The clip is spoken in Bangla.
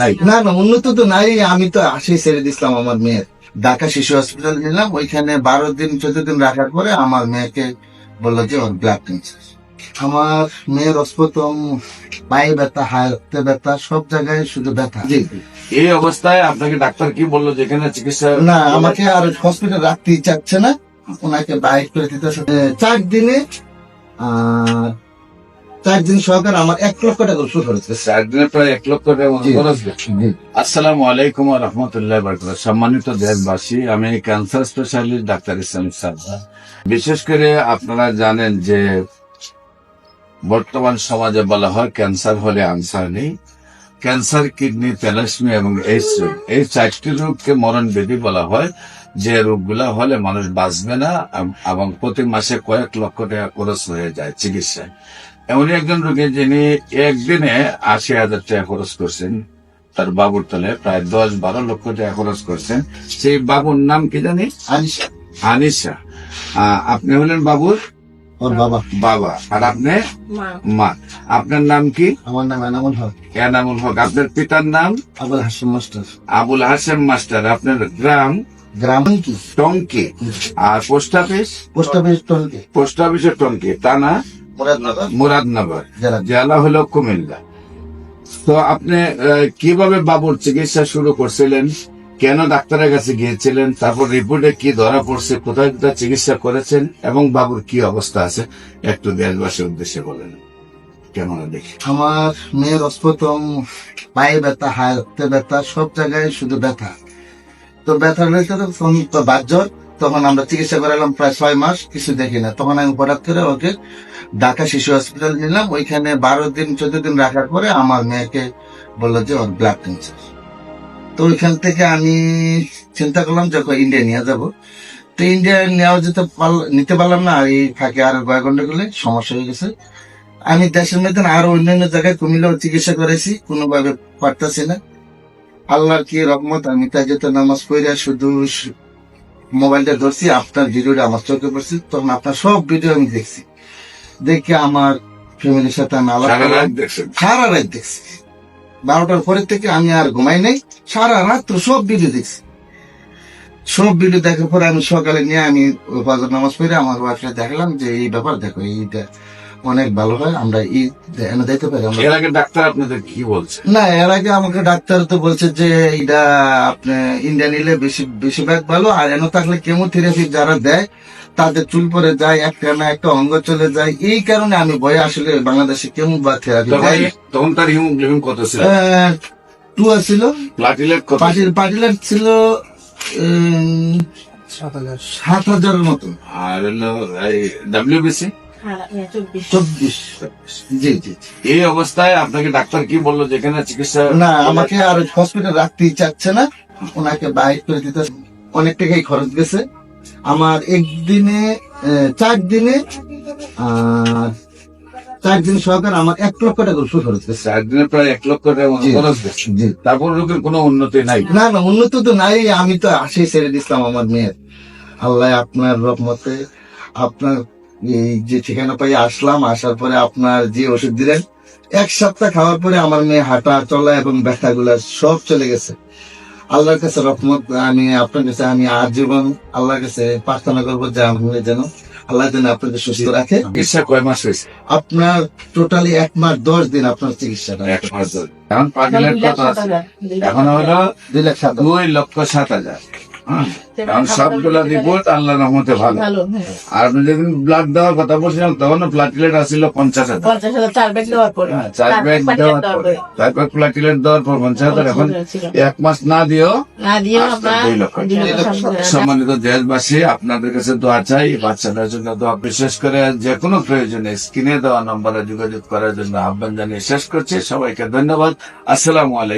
নাই। না না, উন্নত তো নাই। আমি তো আসি ছেড়ে দিছিলাম আমার মেয়ের, ঢাকা শিশু হসপিটাল নিলাম। ওইখানে 12 দিন 14 দিন রাখার পরে আমার মেয়েকে বললো যে ওর ব্লাড ক্যান্সার। আমার মেয়ের প্রথম পায়ে ব্যথা, হাতে ব্যথা, সব জায়গায় শুধু ব্যথা। জি জি। এই অবস্থায় আপনাকে ডাক্তার কি বললো যেখানে চিকিৎসা? না, আমাকে আর হসপিটাল রাখতেই চাচ্ছে না, ওনাকে বাইর করে দিতে 4 দিনে। 4 দিন সহকারে আমার 1 লক্ষ টাকা ওষুধ খরচ হয়েছে। 4 দিনে প্রায় 1 লক্ষ টাকা মতো জি। খরচ গেছে। জি। আসসালামু আলাইকুম ওয়া রাহমাতুল্লাহি ওয়া বারাকাতুহু। সম্মানিত দেশবাসী, আমি ক্যান্সার স্পেশালিস্ট ডাক্তার ইসলাম সারওয়ার। বিশেষ করে আপনারা জানেন যে বর্তমান সমাজে বলা হয় ক্যান্সার হলে আনসার নেই। ক্যান্সার, কিডনি, থ্যালাসেমিয়া এবং এইডস রোগ, এই 4টি রোগকে মরণ ব্যাধি বলা হয়। যে রোগগুলা হলে মানুষ বাঁচবে না এবং প্রতি মাসে কয়েক লক্ষ টাকা খরচ হয়ে যায় চিকিৎসায়। এমনই একজন রোগী যিনি একদিনে 80,000 টাকা খরচ করছেন, তার বাবুর তলে প্রায় 10-12 লক্ষ টাকা খরচ করছেন। সেই বাবুর নাম কি জানি? আনিশা। আনিশা। আপনি হলেন বাবুর ওর বাবা। বাবা, আর আপনি মা। আপনার নাম কি? আমার নাম এনামুল হক। এনামুল হক। আপনার পিতার নাম? আবুল হাসিম মাস্টার। আবুল হাসেম মাস্টার। আপনার গ্রাম? গ্রাম কি? টঙ্কি। আর post office? Post office টঙ্কি। Post অফিসের টঙ্কি, থানা মুরাদনগর, মুরাদনগর, জেলা। জেলা হলো কুমিল্লা। তো আপনি কিভাবে বাবুর চিকিৎসা শুরু করছিলেন? কেন ডাক্তারের কাছে গিয়েছিলেন? তারপর রিপোর্টে কি ধরা পড়ছে? কোথায় কোথায় চিকিৎসা করেছেন? এবং বাবুর কি অবস্থা আছে একটু দেশবাসীর উদ্দেশ্যে বলেন। কেমন দেখি? আমার মেয়ের প্রথম পায়ে ব্যথা, হাতে ব্যথা, সব জায়গায় শুধু ব্যথা। তো ব্যথা রয়েছে তো বাজ্যর। তখন আমরা চিকিৎসা করালাম প্রায় 6 মাস, কিছু দেখি না। তখন আমি হঠাৎ করে ওকে ঢাকা শিশু হসপিটাল নিলাম। ওইখানে 12 দিন 14 দিন রাখার পরে আমার মেয়েকে বললো যে ওর ব্লাড ক্যান্সার। তো ওইখান থেকে আমি চিন্তা করলাম যে ওকে ইন্ডিয়া নিয়ে যাব। তো ইন্ডিয়া নেওয়া নিতে পারলাম না। আর এই ফাঁকে আর গন্ডগোলে গেলে সমস্যা হয়ে গেছে। আমি দেশের মধ্যে আরো অন্যান্য জায়গায় কুমিল্লাও চিকিৎসা করেছি, কোনোভাবে পারতেছি না। আল্লাহর কি রহমত, আমি তাহাজ্জুদের নামাজ পড়ে শুধু মোবাইলটা ধরছি, আপনার ভিডিওটা আমার চোখে পড়ছে। তখন আপনার সব ভিডিও আমি দেখছি। দেখে আমার ফ্যামিলির সাথে আমি আলাপ সারা করলাম। রাত দেখছেন? সারা রাত দেখছি। 12টার পরের থেকে আমি আর ঘুমাই নাই, সারা রাত সব ভিডিও দেখছি। সব ভিডিও দেখার পরে আমি সকালে নিয়ে আমি ফজর নামাজ পড়ে আমার ওয়াইফকে দেখালাম যে এই ব্যাপার, দেখো এইটা অনেক ভালো হয়, আমরা এনে দিতে পারি। আমরা এর আগে ডাক্তার আপনাদের কি বলছে? না, এর আগে আমাকে ডাক্তার তো বলছে যে এটা আপনি ইন্ডিয়া নিলে বেশিরভাগ ভালো, আর এনে থাকলে কেমোথেরাপি যারা দেয় তাদের চুল পরে যায়, একটা না একটা অঙ্গ চলে যায়। এই কারণে আমি ভয়ে আসলে বাংলাদেশে কেমো বা থেরাপি দেয়। তখন তার হিমোগ্লোবিন কত ছিল? 2 ছিল। প্লাটিলেট কত? পার্টিলার ছিল 7,000 মতো। আর হলো ডাব্লিউবিসি 24। জি জি। এই অবস্থায় আপনাকে ডাক্তার কি বললো যেখানে চিকিৎসা? না, আমাকে আর হসপিটাল রাখতেই চাচ্ছে না, ওনাকে বাইর করে দিতে। অনেক টাকাই খরচ গেছে আমার। একদিনে 4 দিনে 4 দিন সহকারে আমার 1 লক্ষ টাকা ওষুধ খরচ গেছে। 4 দিনে প্রায় 1 লক্ষ টাকা মতো জি। খরচ গেছে। জি। তারপর রোগের কোনো উন্নতি নাই। না না, উন্নত তো নাই। আমি তো আসি ছেড়ে দিছিলাম আমার মেয়ের। আল্লাহ আপনার রহমতে আপনার এই যে ঠিকানা পাই আসলাম, আসার পরে আপনার যে ওষুধ দিলেন, 1 সপ্তাহ খাওয়ার পরে আমার মেয়ে হাঁটা চলা এবং ব্যথাগুলা সব চলে গেছে। আল্লাহর কাছে রহমত। আমি আপনার কাছে আমি আজীবন আল্লাহর কাছে প্রার্থনা করবো যে আপনি যেন আল্লাহ যেন আপনাকে সুস্থ রাখে। চিকিৎসা কয় মাস হয়েছে? আপনার টোটালি 1 মাস 10 দিন আপনার চিকিৎসাটা। 1 মাস ধরে। এখন প্লাটিলেট কত আছে? এখন হলো 2,07,000। 2,07,000। কারণ সবগুলা রিপোর্ট আল্লাহর রহমতে ভালো। আর আপনি যেদিন ব্লাড দেওয়ার কথা বলছিলাম তখন প্লাটিলেট আসছিল 50,000। 4 ব্যাগ দেওয়ার পরে, 4 ব্যাগ দেওয়ার পরে, তারপর প্লাটিলেট দেওয়ার পর 50,000। এখন 1 মাস না দিয়েও আপনার 2 লক্ষ। সম্মানিত দেশবাসী, আপনাদের কাছে দোয়া চাই, বাচ্চাদের জন্য দোয়া। বিশেষ করে যে কোনো প্রয়োজনে স্ক্রিনে দেওয়া নম্বরে যোগাযোগ করার জন্য আহ্বান জানিয়ে শেষ করছি। সবাইকে ধন্যবাদ। আসসালামু আলাইকুম।